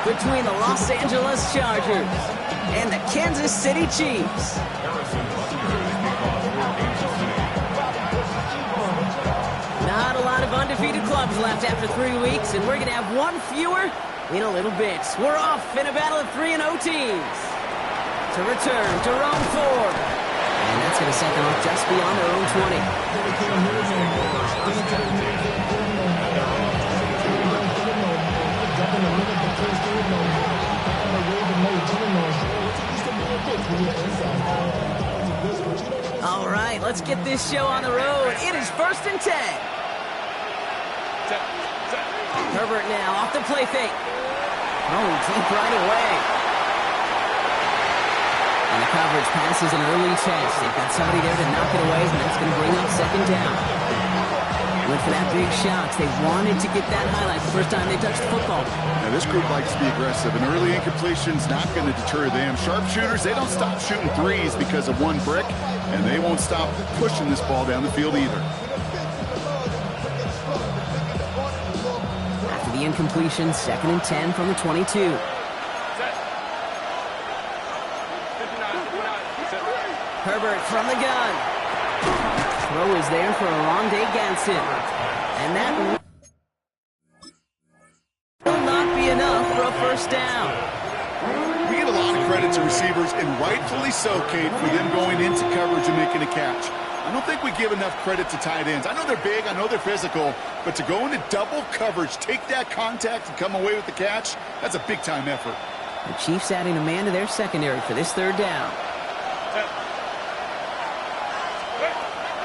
between the Los Angeles Chargers and the Kansas City Chiefs. Not a lot of undefeated clubs left after 3 weeks, and we're going to have one fewer in a little bit. We're off in a battle of 3-0 teams to return to round 4. And that's going to set them up just beyond their own 20. All right, let's get this show on the road. It is 1st and 10. Herbert now off the play fake. Oh, deep right away. And the coverage passes an early test. They've got somebody there to knock it away, and that's going to bring up 2nd down. Went for that big shot. They wanted to get that highlight the first time they touched the football. Now, this group likes to be aggressive, and early incompletion's not going to deter them. Sharpshooters, they don't stop shooting threes because of one brick, and they won't stop pushing this ball down the field either. After the incompletion, 2nd and 10 from the 22. Herbert from the gun. Throw is there for Rondé Ganson. And that will not be enough for a 1st down. We give a lot of credit to receivers, and rightfully so, Kate, for them going into coverage and making a catch. I don't think we give enough credit to tight ends. I know they're big, I know they're physical, but to go into double coverage, take that contact, and come away with the catch, that's a big-time effort. The Chiefs adding a man to their secondary for this 3rd down.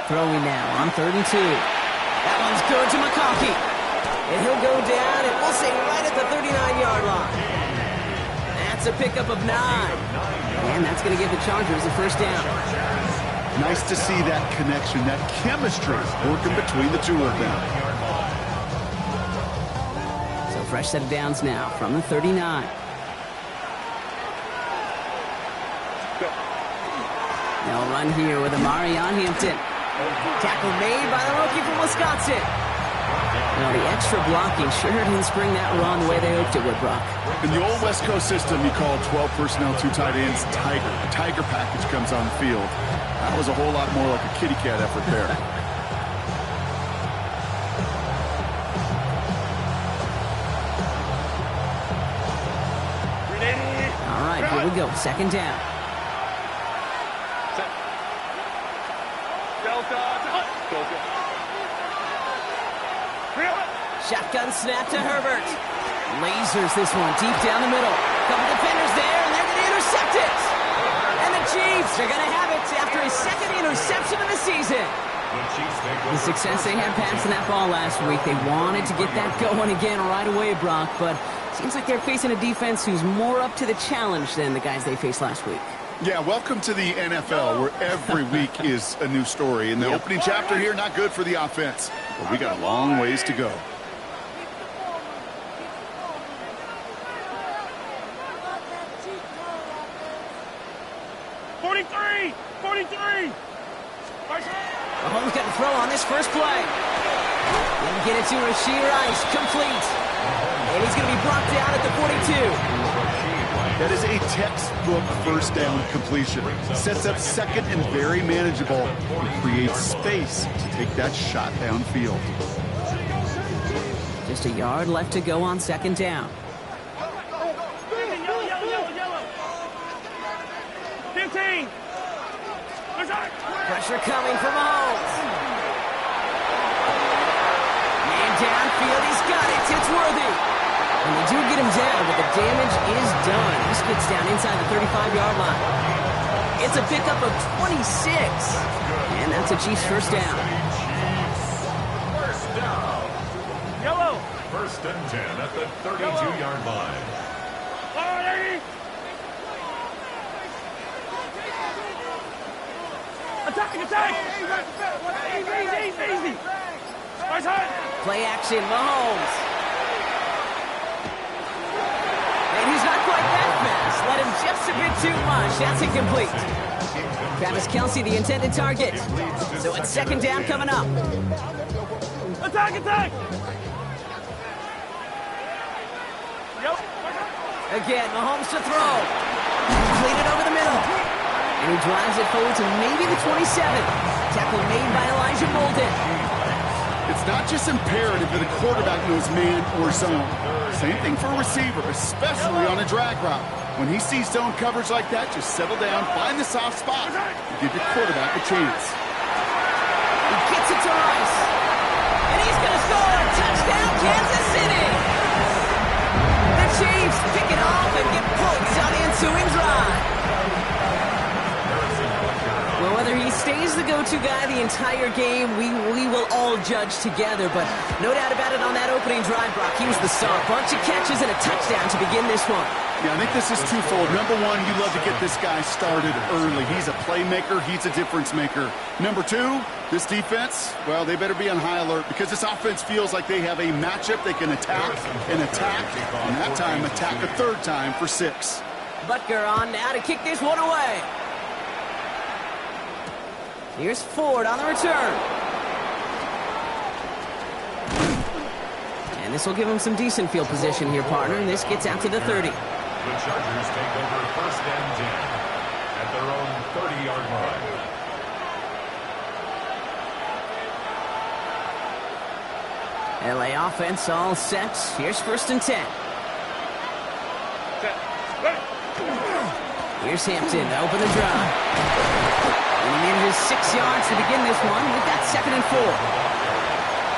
Throwing now on 3rd and 2. That one's good to McConkey. And he'll go down, and we'll say right at the 39-yard line. That's a pickup of 9. And that's going to give the Chargers a 1st down. Nice to see that connection, that chemistry working between the two of them. So fresh set of downs now from the 39. They'll run here with Amari on Hampton. Tackle made by the rookie from Wisconsin. Now the extra blocking sure didn't spring that run the way they hoped it would, Brock. In the old West Coast system, you call 12 personnel, 2 tight ends, Tiger. The Tiger package comes on the field. That was a whole lot more like a kitty cat effort there. All right, here we go. 2nd down. Shotgun snap to Herbert. Lasers this one deep down the middle. Couple defenders there, and they're going to intercept it. And the Chiefs are going to have it after his 2nd interception of the season. The success they had passing that ball last week, they wanted to get that going again right away, Brock, but seems like they're facing a defense who's more up to the challenge than the guys they faced last week. Yeah, welcome to the NFL, where every week is a new story. And the opening chapter here, not good for the offense. But we got a long ways to go. Mahomes got to throw on this first play. Didn't get it to Rashee Rice. Complete. And he's going to be blocked out at the 42. That is a textbook 1st down completion. Sets up 2nd and very manageable. And creates space to take that shot downfield. Just a yard left to go on 2nd down. 15. Pressure coming from Mahomes. Man downfield, he's got it. It's Worthy. And they do get him down, but the damage is done. This gets down inside the 35-yard line. It's a pickup of 26. And that's a Chiefs 1st down. First down. Yellow. 1st and 10 at the 32-yard line. Attack! Easy! Play action, Mahomes. And he's not quite that fast. Let him just a bit too much. That's incomplete. Travis Kelce, the intended target. So it's 2nd down coming up. Attack! Again, Mahomes to throw. Completed over the middle. And he drives it forward to maybe the 27. Tackle made by Elijah Bolden. It's not just imperative that a quarterback knows man or zone. Same thing for a receiver, especially on a drag route. When he sees zone coverage like that, just settle down, find the soft spot, and give your quarterback a chance. He gets it to Rice. And he's going to score. Touchdown, Kansas City. The Chiefs pick it off and get points on the ensuing drive. Well, whether he stays the go-to guy the entire game, we will all judge together. But no doubt about it, on that opening drive, Brock, he was the star. Bunch of catches and a touchdown to begin this one. Yeah, I think this is twofold. Number one, you love to get this guy started early. He's a playmaker. He's a difference maker. Number two, this defense, well, they better be on high alert because this offense feels like they have a matchup they can attack and attack, and that time attack a third time for 6. Butker on now to kick this one away. Here's Ford on the return. And this will give him some decent field position here, partner. And this gets out to the 30. The Chargers take over first and 10 at their own 30-yard line. LA offense all set. Here's first and 10. Here's Hampton to open the drive. And he manages 6 yards to begin this one. We've got second and 4.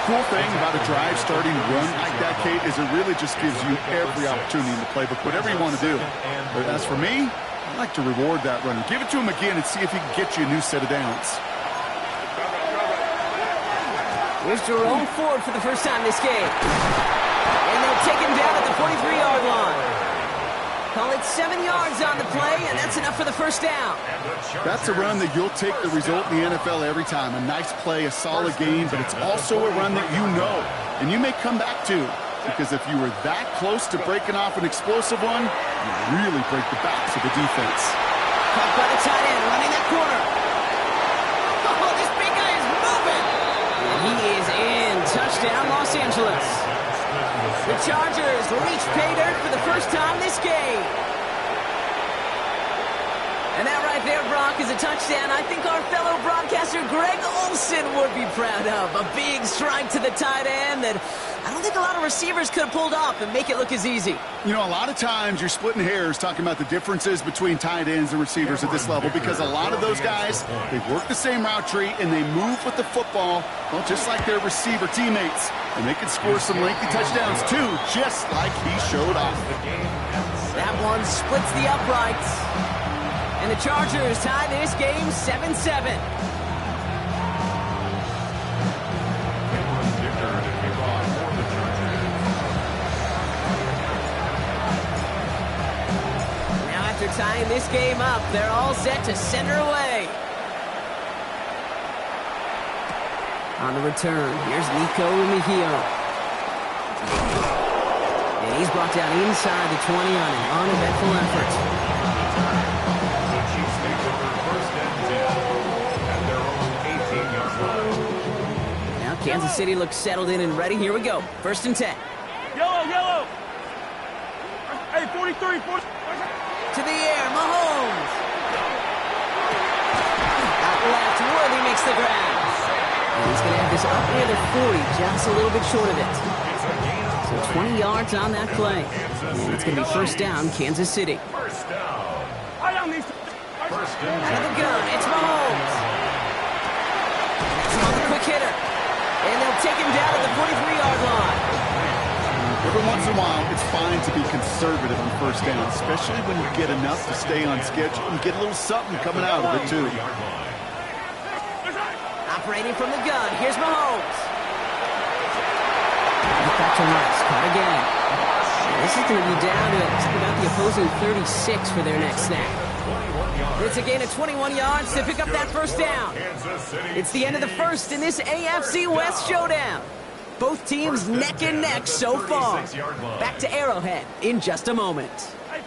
Cool thing about a drive starting run like that, Kate, is it really just gives you every opportunity in the playbook, whatever you want to do. But as for me, I like to reward that runner. Give it to him again and see if he can get you a new set of downs. Here's Jerome Ford for the first time this game. And they'll take him down at the 43-yard line. Call it 7 yards on the play, and that's enough for the first down. That's a run that you'll take the result in the NFL every time. A nice play, a solid game, but it's also a run that you know, and you may come back to. Because if you were that close to breaking off an explosive one, you really break the backs of the defense. Caught by the tight end, running that corner. Oh, this big guy is moving. And he is in. Touchdown, Los Angeles. The Chargers reach pay dirt for the first time this game. And that right there, Brock, is a touchdown I think our fellow broadcaster Greg Olsen would be proud of. A big strike to the tight end that I don't think a lot of receivers could have pulled off and make it look as easy. You know, a lot of times you're splitting hairs talking about the differences between tight ends and receivers at this level because a lot of those guys, they work the same route tree and they move with the football, well, just like their receiver teammates. And they can score some lengthy touchdowns too, just like he showed off. That one splits the uprights. And the Chargers tie this game 7-7. Now after tying this game up, they're all set to center away. On the return, here's Nico Mejio. And he's brought down inside the 20 on an uneventful effort. Kansas City looks settled in and ready. Here we go. First and 10. Yellow, yellow. Hey, 43, 40. To the air, Mahomes. Out left, Worthy makes the grab. And he's going to have this up near the 40, just a little bit short of it. So 20 yards on that play. And it's going to be first down, Kansas City. First down. Out of the gun, it's Mahomes. That's another quick hitter. And they'll take him down at the 43-yard line. Every once in a while, it's fine to be conservative on first down, especially when you get enough to stay on schedule and get a little something coming out of it, too. Operating from the gun, here's Mahomes. Back to Rice, caught again. This is going to be down to about the opposing 36 for their next snap. It's a gain of 21 yards to pick up that first down. It's the end of the first in this AFC West showdown. Both teams neck and neck so far. Back to Arrowhead in just a moment.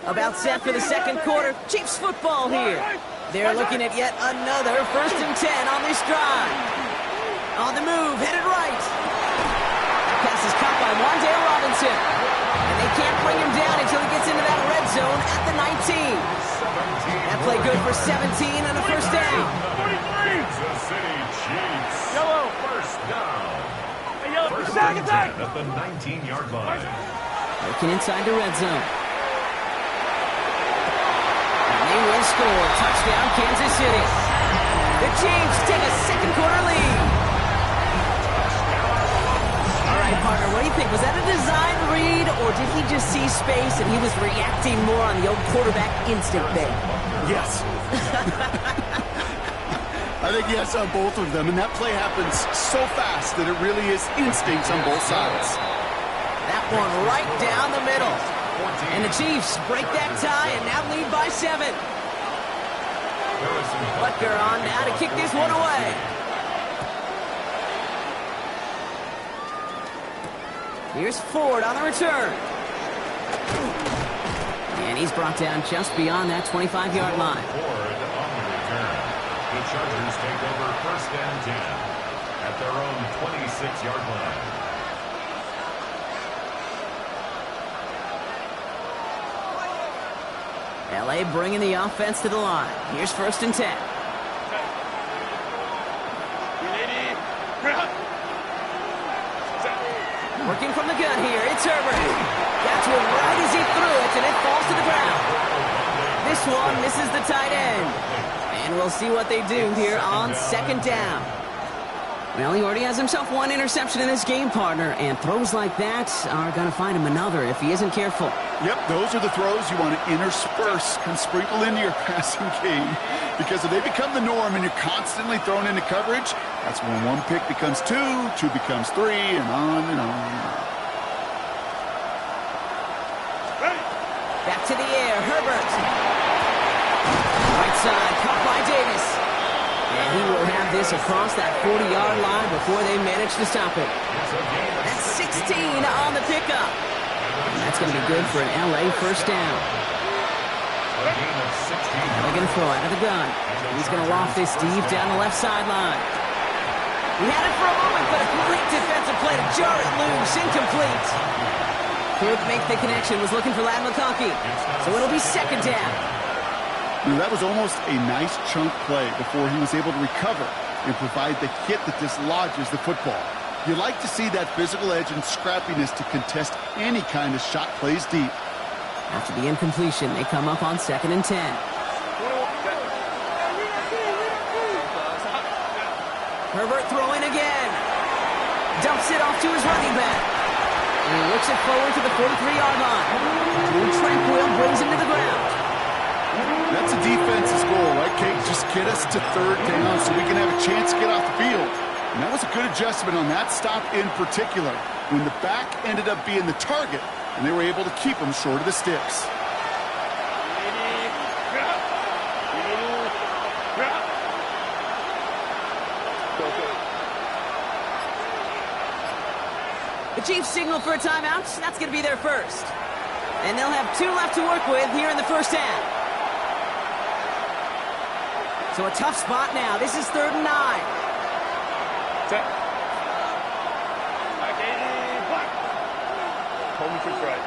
About set for the second quarter. Chiefs football here. They're looking at yet another first and 10 on this drive. On the move, headed right. Pass is caught by Wandale Robinson. And they can't bring him down until he gets into that red for 17 and a first down. Kansas City Chiefs. Yellow. First down. Hey, yellow. First Attack, and attack. 10 at the 19-yard line. Looking inside the red zone. And they will score. Touchdown, Kansas City. The Chiefs take a second quarter lead. All right, partner, what do you think? Was that a design read, or did he just see space and he was reacting more on the old quarterback instinct thing? Yes. I think yes on both of them, and that play happens so fast that it really is instincts on both sides. That one right down the middle. And the Chiefs break that tie and now lead by 7. Butker on now to kick this one away. Here's Ford on the return. And he's brought down just beyond that 25-yard line. Ford on the return. The Chargers take over first and 10 at their own 26-yard line. LA bringing the offense to the line. Here's first and 10. Working from the gun here, it's Herbert. That's one right as he threw it, and it falls to the ground. This one misses the tight end. And we'll see what they do here on second down. Well, he already has himself one interception in this game, partner, and throws like that are going to find him another if he isn't careful. Yep, those are the throws you want to intersperse and sprinkle into your passing game. Because if they become the norm and you're constantly thrown into coverage, that's when one pick becomes two becomes three, and on and on and on. Back to the air, Herbert. Right side, caught by Davis. And he will have this across that 40-yard line before they manage to stop it. That's 16 on the pickup. And that's going to be good for an LA first down. Now they're going to throw out of the gun. He's going to loft this deep down the left sideline. He had it for a moment, but a great defensive play to jar it loose. Incomplete. Couldn't make the connection. Was looking for Lad McConkey. So it'll be second down. Now, that was almost a nice chunk play before he was able to recover and provide the hit that dislodges the football. You like to see that physical edge and scrappiness to contest any kind of shot plays deep. After the incompletion, they come up on second and 10. Herbert throwing again. Dumps it off to his running back. And he looks it forward to the 43-yard line. Too tranquil, brings him to the ground. That's a defense's goal, right, Kate? Just get us to third down so we can have a chance to get off the field. And that was a good adjustment on that stop in particular, when the back ended up being the target, and they were able to keep him short of the sticks. The Chiefs signal for a timeout. That's going to be their first. And they'll have 2 left to work with here in the first half. So a tough spot now. This is 3rd and 9. Set. Back 80. Black. Hold me for right.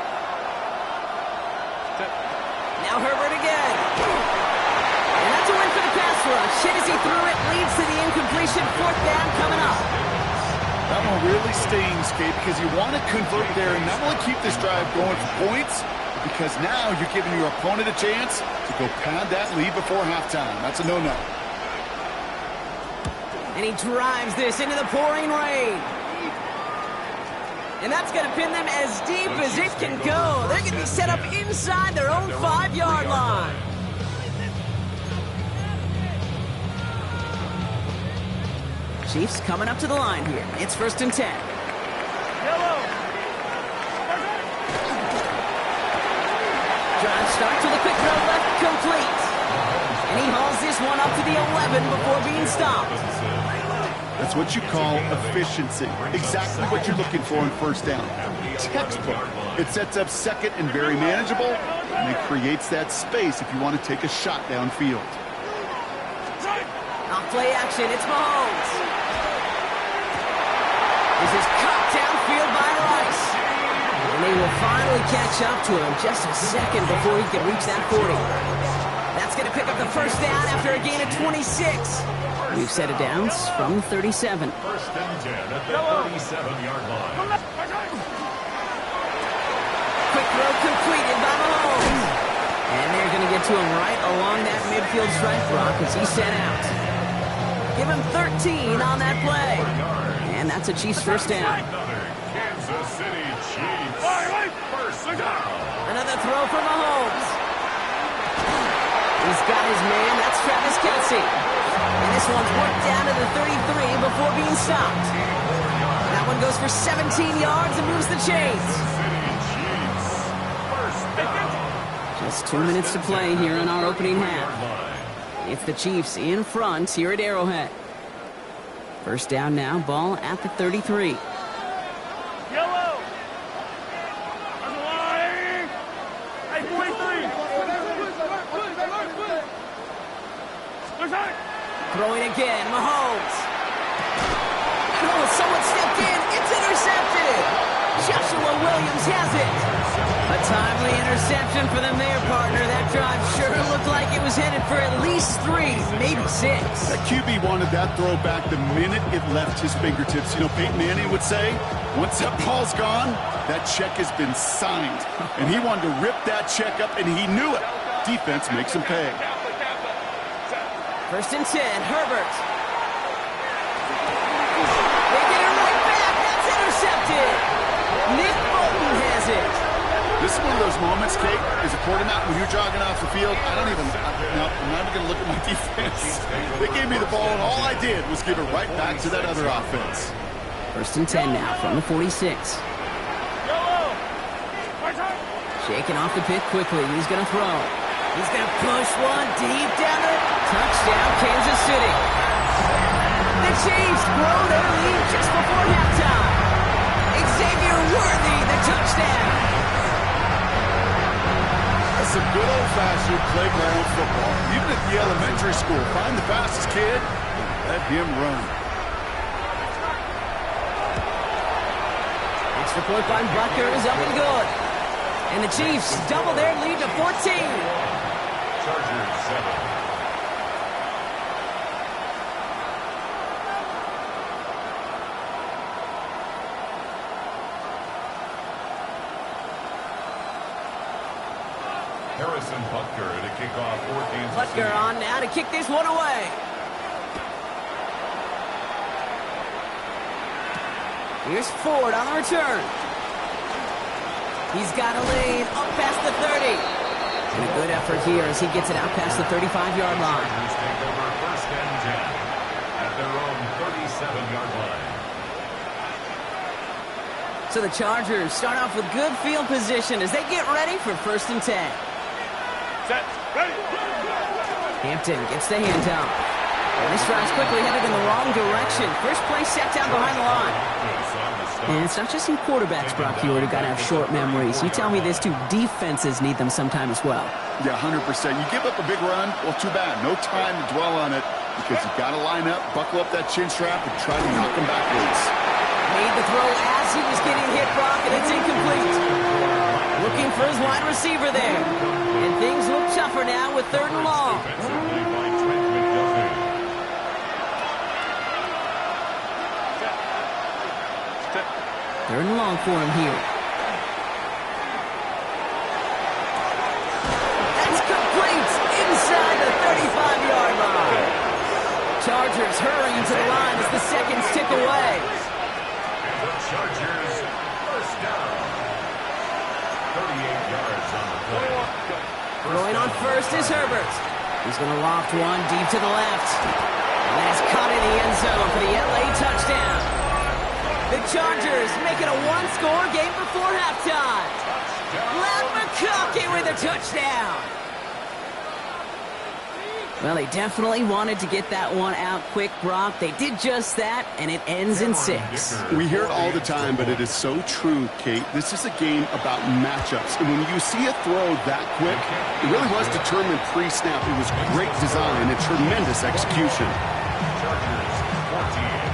Set. Now Herbert again. And that's a win for the pass rush. Hit as he threw it. Leads to the incompletion. 4th down coming up. That one really stings, Kate, because you want to convert there and not only keep this drive going for points, because now you're giving your opponent a chance to go pad that lead before halftime. That's a no-no. And he drives this into the pouring rain. And that's going to pin them as deep as it can go. They're going to be set up inside their own 5-yard line. Chiefs coming up to the line here. It's 1st and 10. Yellow. Drive starts with a quick throw left, complete. And he hauls this one up to the 11 before being stopped. That's what you call efficiency. Exactly what you're looking for in first down. Textbook. It sets up second and very manageable, and it creates that space if you want to take a shot downfield. Off play action, it's Mahomes. This is cut downfield by Rice. And they will finally catch up to him just a second before he can reach that 40. That's going to pick up the first down after a gain of 26. We've set it down from 37. First and 10 at the 37-yard line. Quick throw completed by Mahomes. And they're going to get to him right along that midfield stripe, Brock, as he's sent out. Give him 13 on that play. And that's a Chiefs first down. Kansas City Chiefs. First down. Another throw for Mahomes. He's got his man. That's Travis Kelce. And this one's worked down to the 33 before being stopped. That one goes for 17 yards and moves the chains. Just 2 minutes to play here in our opening half. It's the Chiefs in front here at Arrowhead. First down now, ball at the 33. Yellow. On the line. Hey, 43. Throwing again, Mahomes. Oh, someone stepped in. It's intercepted. Joshua Williams has it. A timely interception for them there, partner. That drive sure looked like it was headed for at least 3, maybe 6. That QB wanted that throw back the minute it left his fingertips. You know, Peyton Manning would say, once that ball's gone, that check has been signed. And he wanted to rip that check up, and he knew it. Defense makes him pay. First and 10, Herbert. They get it right back. That's intercepted. Nick Bolton has it. This is one of those moments, Kate, as a quarterback, when you're jogging off the field, I'm not even going to look at my defense. They gave me the ball, and all I did was give it right back to that other offense. First and 10 now from the 46. Shaking off the pit quickly. He's going to throw. He's going to push one deep down the touchdown, Kansas City. The Chiefs grow their lead just before halftime. Xavier Worthy, the touchdown. That's some good old-fashioned playground football. Even at the elementary school, find the fastest kid and let him run. Extra point by Butker is up and good. And the Chiefs double their lead to 14. Chargers 7. Harrison Butker to kick off for Kansas City. Butker on now to kick this one away. Here's Ford on the return. He's got a lead up past the 30. And a good effort here as he gets it out past the 35-yard line. Chargers take over first and 10 at their own 37-yard line. So the Chargers start off with good field position as they get ready for first and 10. Set. Ready. Hampton gets the handoff. And this drive's quickly headed in the wrong direction. First play set down behind the line. And it's not just in quarterbacks, Brock Hewitt, who got to have short memories. You tell me this too, defenses need them sometime as well. Yeah, 100%. You give up a big run, well, too bad. No time to dwell on it because you got to line up, buckle up that chin strap, and try to knock him backwards. Made the throw as he was getting hit, Brock, and it's incomplete. Looking for his wide receiver there. And things look tougher now with 3rd and long. Third and long for him here. That's complete inside the 35-yard line. Chargers hurrying to the line as the seconds tick away. And the Chargers first down. 38 yards on the play. Throwing on first is Herbert. He's going to loft one deep to the left. And that's caught in the end zone for the LA touchdown. The Chargers make it a one-score game before halftime. Len McConkey with a touchdown. Well, they definitely wanted to get that one out quick, Brock. They did just that, and it ends in 6. We hear it all the time, but it is so true, Kate. This is a game about matchups. And when you see a throw that quick, it really was determined pre-snap. It was great design and tremendous execution. Chargers 14.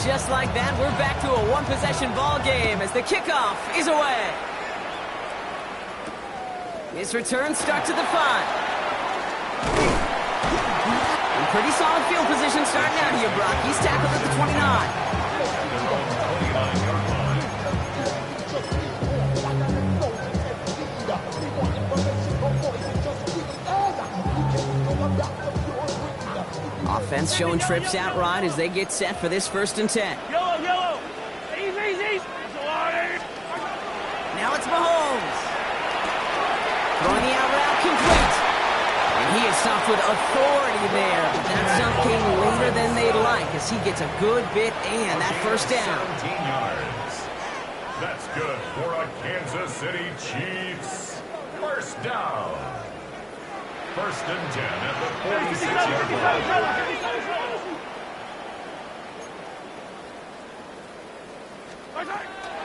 just like that, we're back to a one-possession ball game as the kickoff is away. His return starts at the 5. In pretty solid field position starting out here, Brock. He's tackled at the 29. Offense showing trips out right as they get set for this 1st and 10. Yellow. Easy. Now it's Mahomes. Throwing the out route complete. And he is stopped with authority there. But that stop came later than they'd like as he gets a good bit and that 1st down. 17 yards. That's good for a Kansas City Chiefs. 1st down. 1st and 10 at the 46-yard line.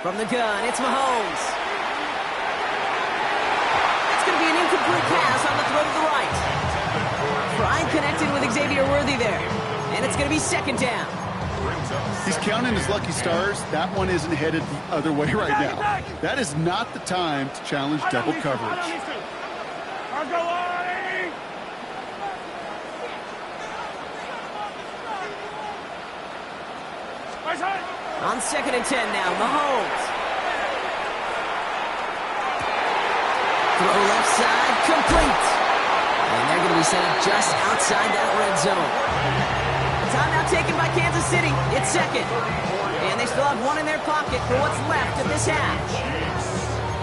From the gun, it's Mahomes. It's going to be an incomplete pass on the throw to the right. Pride connected with Xavier Worthy there. And it's going to be 2nd down. He's counting his lucky stars. That one isn't headed the other way right now. That is not the time to challenge double coverage. On 2nd and 10 now, Mahomes. Throw left side, complete. And they're going to be set up just outside that red zone. Timeout taken by Kansas City. It's 2nd. And they still have one in their pocket for what's left of this half.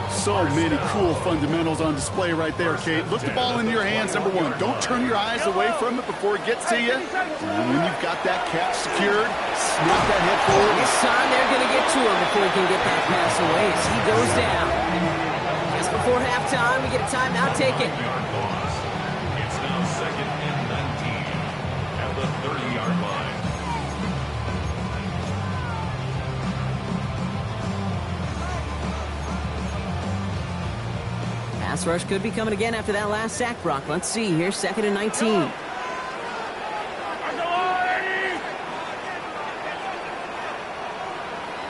So many cool fundamentals on display right there, Kate. Look the ball into your hands, number 1. Don't turn your eyes away from it before it gets to you. And when you've got that catch secured, snap that head forward. This time they're going to get to him before he can get that pass away as he goes down. Just before halftime, we get a timeout taken. It's now 2nd and 19 at the 30-yard line. Pass rush could be coming again after that last sack, Brock. Let's see here, 2nd and 19.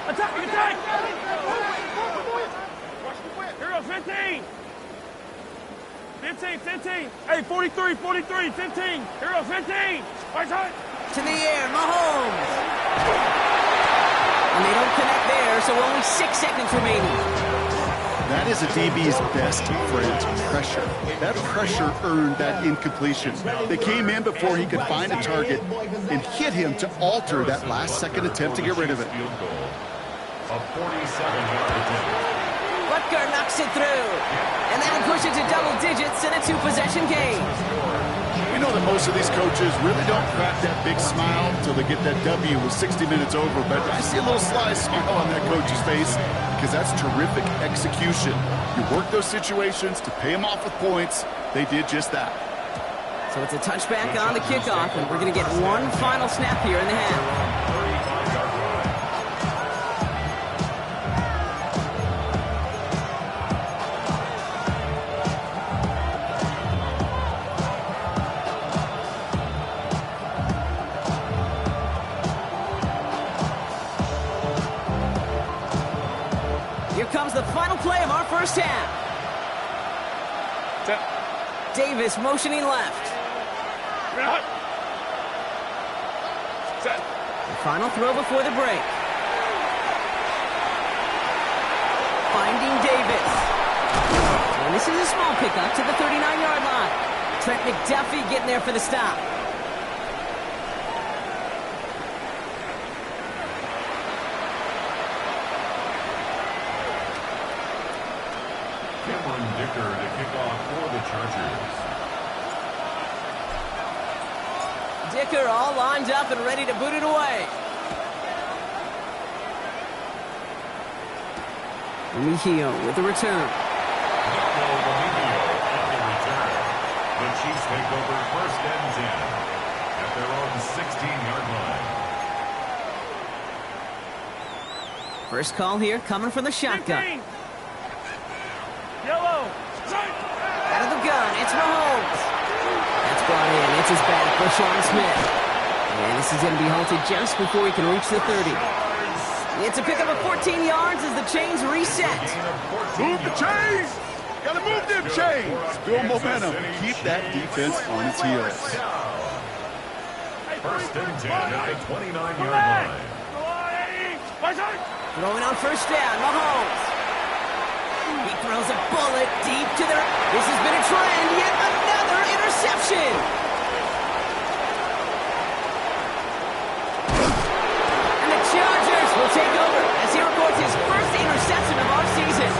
Attack! Here goes 15. 15. Hey, 43, 15. Here goes 15. To the air, Mahomes. And they don't connect there, so only 6 seconds remaining. That is a DB's best friend, pressure. That pressure earned that incompletion. They came in before he could find a target and hit him to alter that last-second attempt to get rid of it. Field goal. A 47-yard attempt. Butker knocks it through. And that'll push it to double digits in a 2-possession game. We know that most of these coaches really don't crack that big smile until they get that W with 60 minutes over, but I see a little sly smile on that coach's face because that's terrific execution. You work those situations to pay them off with points. They did just that. So it's a touchback on the kickoff, and we're going to get one final snap here in the half. 35-yard line. Here comes the final play of our 1st half. Davis motioning left. The final throw before the break. Finding Davis. And this is a small pickup to the 39-yard line. Trent McDuffie getting there for the stop. Dicker to kick off for the Chargers. Dicker all lined up and ready to boot it away. Mejio with the return. The Chiefs take over 1st and 10 at their own 16-yard line. First call here coming from the shotgun. 15. Yellow. Out of the gun, it's Mahomes. That's brought in. It's his back for Sean Smith. And this is going to be halted just before he can reach the 30. It's a pickup of 14 yards as the chains reset. Move the chains! Gotta move them chains! Build momentum. Keep that defense on its heels. First and 10 at the 29-yard line. Throwing on first down, Mahomes. He throws a bullet deep to the... This has been a trend, yet another interception. And the Chargers will take over as he records his first interception of our season.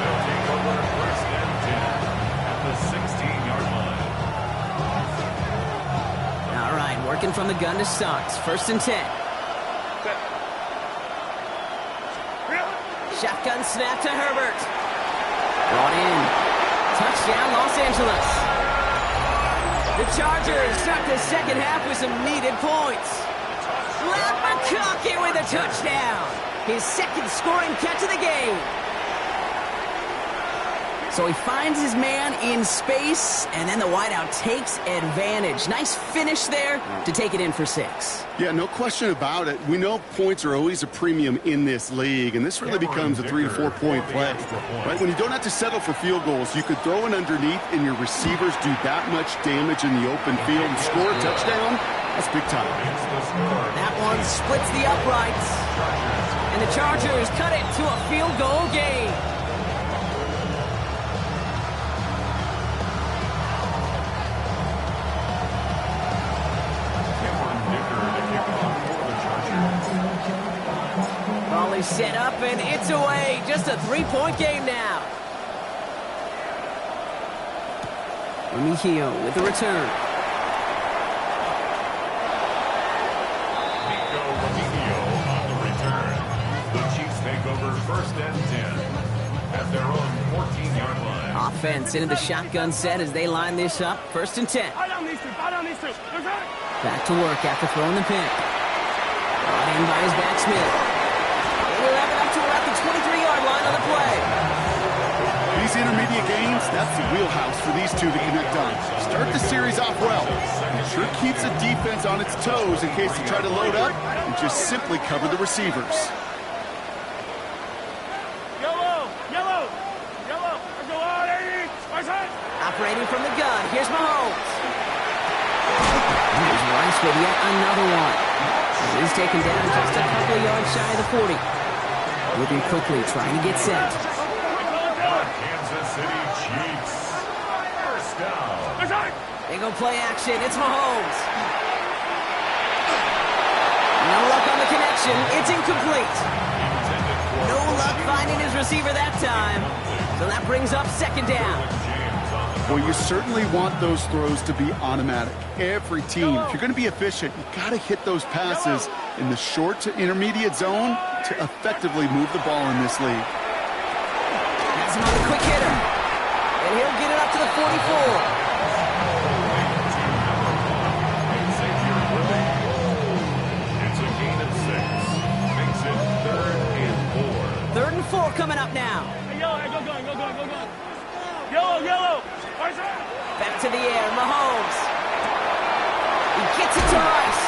They'll take over first and 10 at the 16-yard line. All right, working from the gun to start. First and 10. Shotgun snap to Herbert. Brought in. Touchdown, Los Angeles. The Chargers start the second half with some needed points. Matt McConkey with a touchdown. His second scoring catch of the game. So he finds his man in space, and then the wideout takes advantage. Nice finish there to take it in for 6. Yeah, no question about it. We know points are always a premium in this league, and this really becomes a 3 to 4 point play. Right? When you don't have to settle for field goals, you could throw it underneath, and your receivers do that much damage in the open field and score a touchdown. That's big time. That one splits the uprights, and the Chargers cut it to a field goal game. Ball is set up, and it's away. Just a 3-point game now. Remigio with the return. Remigio on the return. The Chiefs take over first and 10 at their own 14-yard line. Offense into the shotgun set as they line this up. First and 10. Back to work after throwing the pick. Brought in by his back Smith. They wrap it up to about the 23-yard line on the play. These intermediate gains, that's the wheelhouse for these two to connect on. Start the series off well. It sure keeps the defense on its toes in case they try to load up and just simply cover the receivers. Operating from the gun, here's Mahomes. Here's Rice with yet another one. He's taken down just a couple of yards shy of the 40. Moving quickly, trying to get set. Kansas City Chiefs. First down. They go play action. It's Mahomes. No luck on the connection. It's incomplete. No luck finding his receiver that time. So that brings up second down. Well, you certainly want those throws to be automatic. Every team, if you're going to be efficient, you got to hit those passes in the short to intermediate zone to effectively move the ball in this league. Has him on the quick hitter. And he'll get it up to the 44. It's a gain of 6. Makes it 3rd and 4. 3rd and 4 coming up now. Yellow. Back to the air, Mahomes. He gets it to Rice.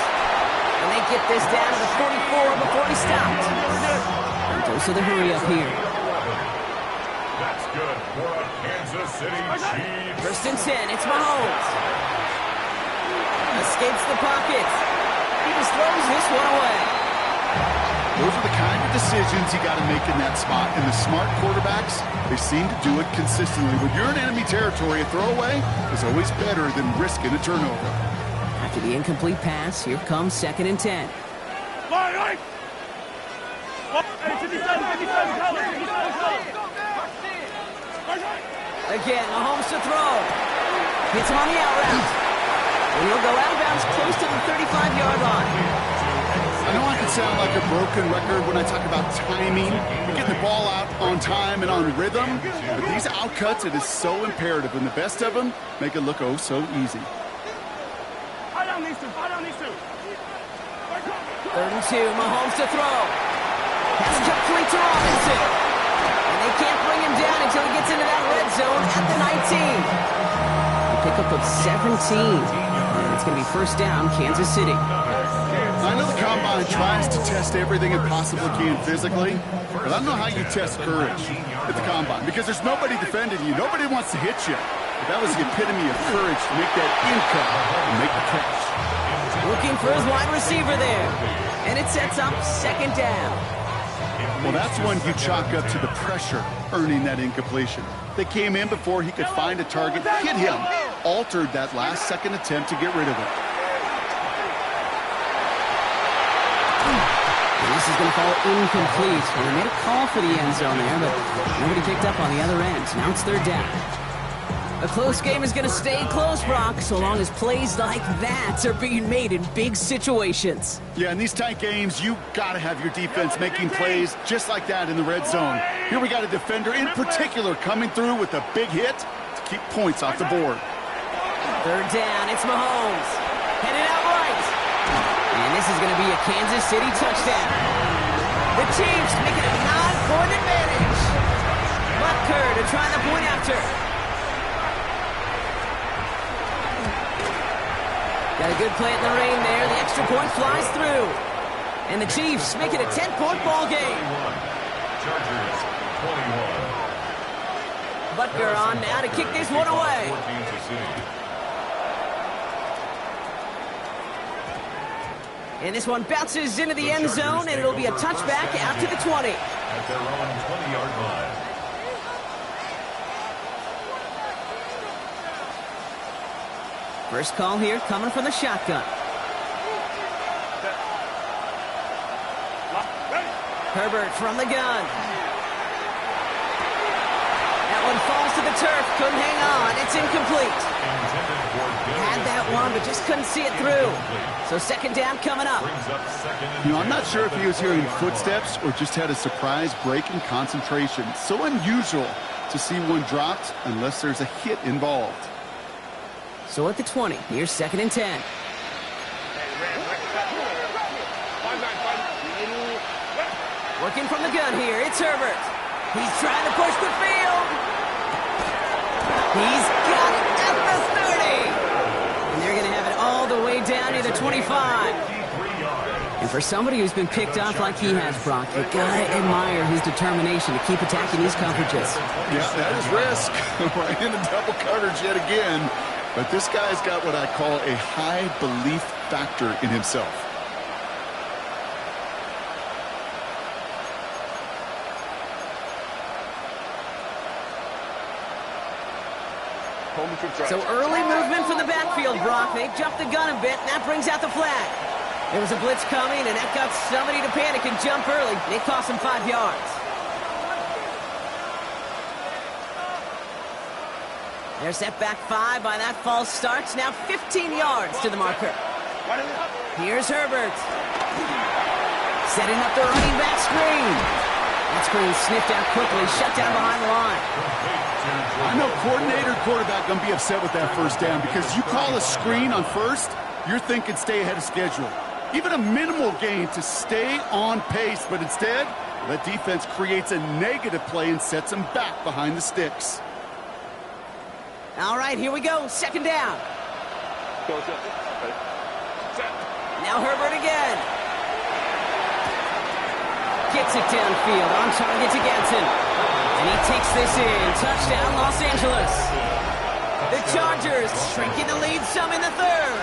And they get this down to the 44 before he stopped. And goes to the hurry up here. That's good for a Kansas City Chiefs. First and 10, it's Mahomes. Escapes the pocket. He just throws this one away. Those are the kind of decisions you got to make in that spot. And the smart quarterbacks, they seem to do it consistently. When you're in enemy territory, a throwaway is always better than risking a turnover. After the incomplete pass, here comes 2nd and 10. Again, Mahomes to throw. Hits him on the out route. And he'll go out of bounds close to the 35-yard line. I know I can sound like a broken record when I talk about timing, getting the ball out on time and on rhythm, but these outcuts, it is so imperative, and the best of them make it look oh so easy. 3rd and 2, Mahomes to throw. Has it complete to Robinson. And they can't bring him down until he gets into that red zone at the 19. A pickup of 17. It's going to be first down, Kansas City. I know the Combine tries to test everything it possibly can physically, but I don't know how you test courage at the Combine because there's nobody defending you. Nobody wants to hit you. But that was the epitome of courage to make that in-cut and make the catch. Looking for his wide receiver there. And it sets up second down. Well, that's when you chalk up to the pressure earning that incompletion. They came in before he could find a target, hit him, altered that last-second attempt to get rid of it. This is going to fall incomplete. Well, they made a call for the end zone there, but nobody picked up on the other end. Now it's third down. A close game is going to stay close, Brock, so long as plays like that are being made in big situations. Yeah, in these tight games, you got to have your defense making plays just like that in the red zone. Here we got a defender in particular coming through with a big hit to keep points off the board. Third down, it's Mahomes. Headed out right. And this is going to be a Kansas City touchdown. The Chiefs make it a 9-point advantage. Butker to try the point after. Got a good play in the rain there. The extra point flies through. And the Chiefs make it a 10-point ball game. Chargers, 21. Butker on now to kick this one away. And this one bounces into the end zone, and it'll be a touchback out to the 20. At their own 20-yard line. First call here coming from the shotgun. Herbert from the gun. That one falls to the turf. Couldn't hang on. It's incomplete. Had that one, but just couldn't see it through. So second down coming up. You know, I'm not sure if he was hearing footsteps or just had a surprise break in concentration. So unusual to see one dropped unless there's a hit involved. So at the 20, here's second and 10. Working from the gun here, it's Herbert. He's trying to push the field. He's got it at the 30. And they're going to have it all the way down to the 25. And for somebody who's been picked off like he has, Brock, you got to admire his determination to keep attacking these coverages. Yeah, that is risk. Right into double coverage yet again. But this guy's got what I call a high belief factor in himself. So early movement from the backfield, Brock. They jumped the gun a bit, and that brings out the flag. There was a blitz coming, and that got somebody to panic and jump early. It cost him 5 yards. They're set back 5 by that false start. Now 15 yards to the marker. Here's Herbert. Setting up the running back screen. That screen sniffed out quickly, shut down behind the line. I know coordinator, quarterback going to be upset with that first down because you call a screen on first, you're thinking stay ahead of schedule. Even a minimal gain to stay on pace, but instead, that defense creates a negative play and sets them back behind the sticks. All right, here we go. Second down. Now Herbert again. Gets it downfield. On target to Ganson. And he takes this in. Touchdown, Los Angeles. The Chargers shrinking the lead some in the third.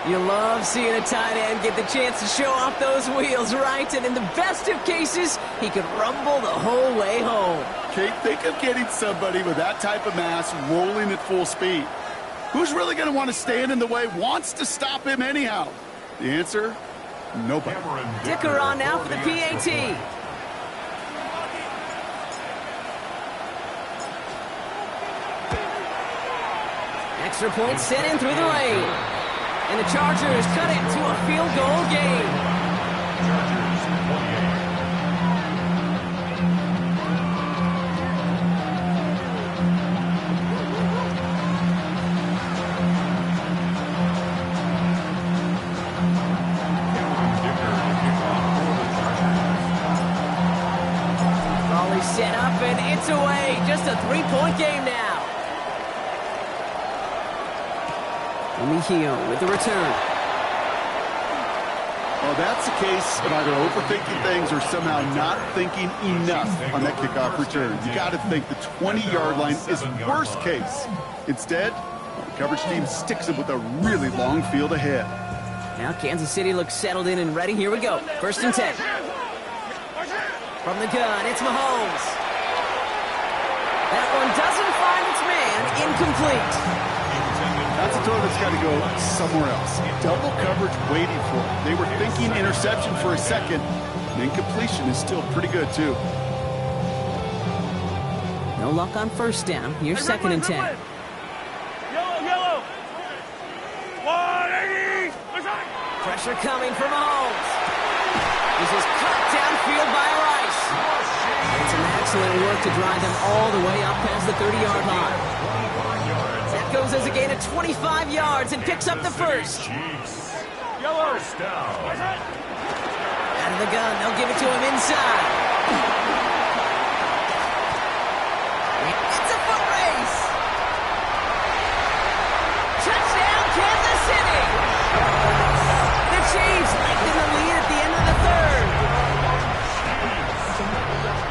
You love seeing a tight end get the chance to show off those wheels, right? And in the best of cases, he could rumble the whole way home. Kate, think of getting somebody with that type of mass rolling at full speed. Who's really going to want to stand in the way, wants to stop him anyhow? The answer, nobody. Dicker on now for the PAT. Extra point sent in through the lane. And the Chargers cut it to a field goal game. Chargers 28. Raleigh set up and it's away. Just a 3-point game now. Mejio with the return. Well, that's the case of either overthinking things or somehow not thinking enough on that kickoff return. You got to think the 20-yard line is worst case. Instead, the coverage team sticks it with a really long field ahead. Now Kansas City looks settled in and ready. Here we go. 1st and 10. From the gun, it's Mahomes. That one doesn't find its man. Incomplete. That's a throw that's got to go somewhere else. Double coverage waiting for it. They were thinking interception for a second. And incompletion is still pretty good, too. No luck on 1st down. Here's 2nd and 10. Yellow. 180. Pressure coming from Mahomes. This is cut downfield by Rice. It's an excellent work to drive them all the way up past the 30-yard line. That goes as a gain of 25 yards and picks up the first. First down. Out of the gun, they'll give it to him inside. It's a foot race. Touchdown, Kansas City. The Chiefs lengthen the lead at the end of the 3rd.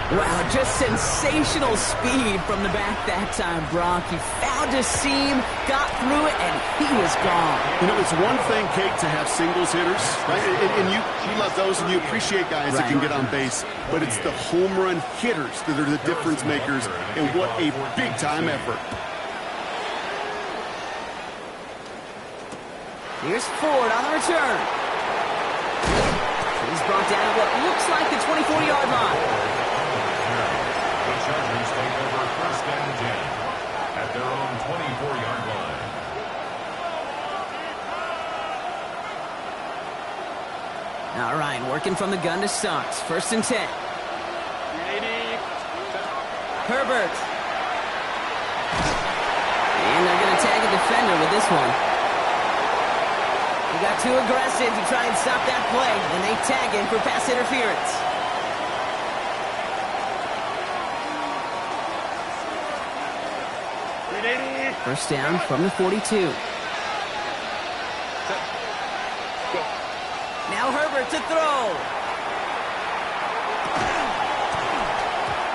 Wow, just sensational speed from the back that time, Brock. He found a seam, got through it, and he was gone. You know, it's one thing, Kate, to have singles hitters, right? And you love those, and you appreciate guys that can get on base. But it's the home run hitters that are the difference makers, and what a big-time effort. Here's Ford on the return. He's brought down at what looks like the 24-yard line. The Chargers take over 1st and 10 at their own 24-yard line. All right, working from the gun to start. 1st and 10. Herbert. And they're going to tag a defender with this one. He got too aggressive to try and stop that play, and they tag him for pass interference. First down from the 42. Now Herbert to throw.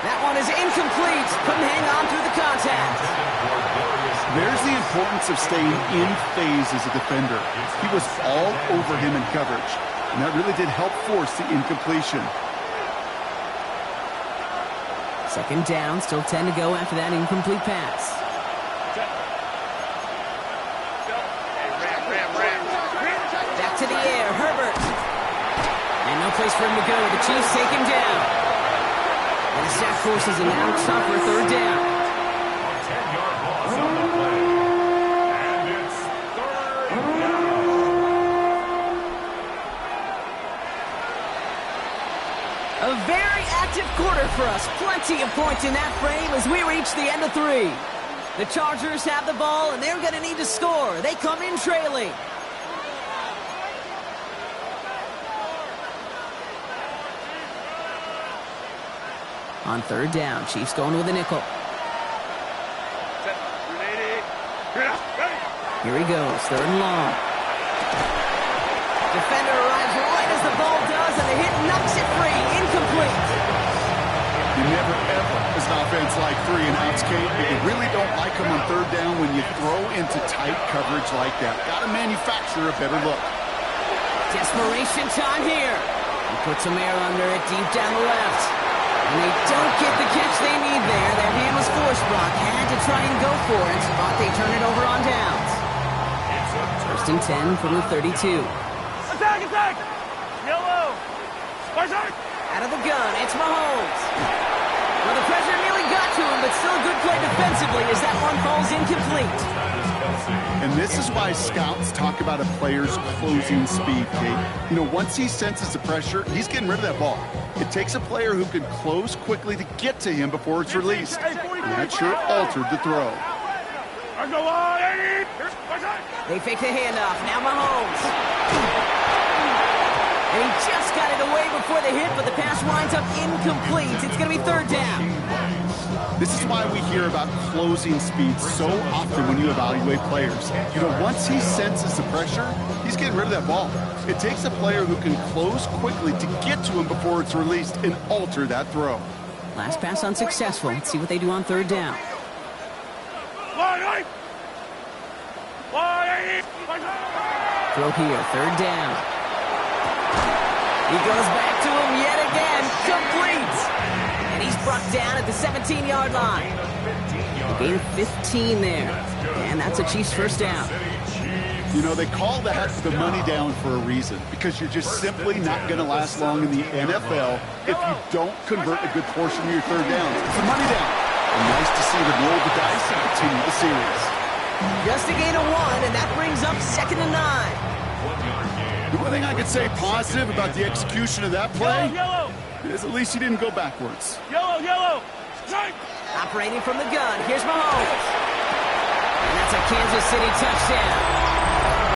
That one is incomplete. Couldn't hang on through the contact. There's the importance of staying in phase as a defender. He was all over him in coverage, and that really did help force the incompletion. 2nd down, still 10 to go after that incomplete pass. Back to the air, Herbert. And no place for him to go. The Chiefs take him down. And the sack forces a now tougher 3rd down. 10-yard loss on the play. And it's 3rd down. A very active quarter for us. Plenty of points in that frame as we reach the end of 3. The Chargers have the ball, and they're going to need to score. They come in trailing. On 3rd down, Chiefs going with a nickel. Here he goes, 3rd and long. Defender arrives right as the ball does, and the hit knocks it free. Incomplete. You never, ever, as an offense like 3 and outs, Kate, but you really don't like them on 3rd down when you throw into tight coverage like that. Got to manufacture a better look. Desperation time here. He puts some air under it deep down the left. And they don't get the catch they need there. Their hand was forced, Brock. Had to try and go for it, but they turn it over on downs. 1st and 10 from the 32. Attack! Yellow! Out of the gun, it's Mahomes. Well, the pressure nearly got to him, but still a good play defensively as that one falls incomplete. And this is why scouts talk about a player's closing speed, Kate. You know, once he senses the pressure, he's getting rid of that ball. It takes a player who can close quickly to get to him before it's released. And that sure altered the throw. They fake the handoff. Now Mahomes. And he just got it away before the hit, but the pass winds up incomplete. It's going to be 3rd down. This is why we hear about closing speed so often when you evaluate players. You know, once he senses the pressure, he's getting rid of that ball. It takes a player who can close quickly to get to him before it's released and alter that throw. Last pass unsuccessful. Let's see what they do on third down. Throw here, third down. He goes back to him yet again. Complete. And he's brought down at the 17-yard line. A gain of 15 there. And that's a Chiefs first down. You know, they call that the money down for a reason, because you're just simply not going to last long in the NFL if you don't convert a good portion of your third downs. It's a money down. And nice to see them roll the dice and continue the series. Just a gain of 1, and that brings up 2nd and 9. The one thing I could say positive about the execution of that play is at least he didn't go backwards. Yellow. Strike. Operating from the gun, here's Mahomes. And that's a Kansas City touchdown.